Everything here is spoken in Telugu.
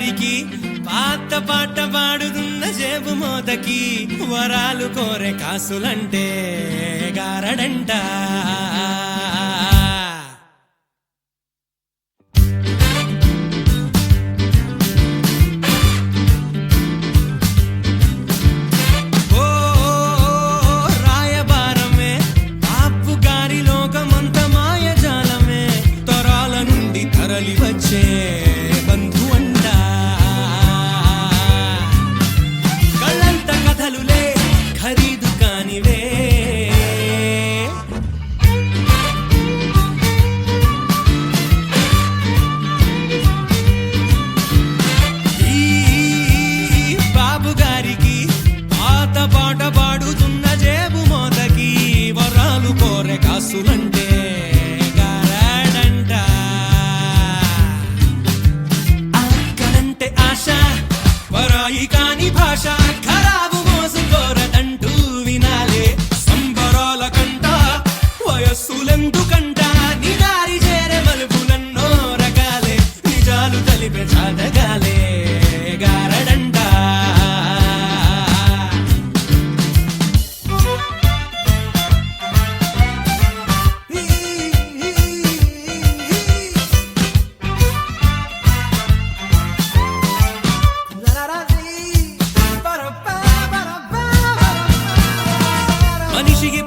గారికి పాత పాట పాడుతున్న జేబు మోతకి వరాలు కోరే కాసులంటే గారడంట. వచ్చే బంధువంట కళ్ళంత కథలులే ఖరీదు కానివే. ఈ బాబు గారికి పాత పాట పాడుతున్న జేబు మోతకి వరాలు కోరే కాసులంటే కాని భాష ఖరాబు మోసుకోరదంటూ వినాలే సంబరాల కంట వయస్సులెందుకంట నిదారి చేరే మలుపులన్నో రకాలే నిజాలు తెలిపే జాతకాలే గారడంట. మనిషికి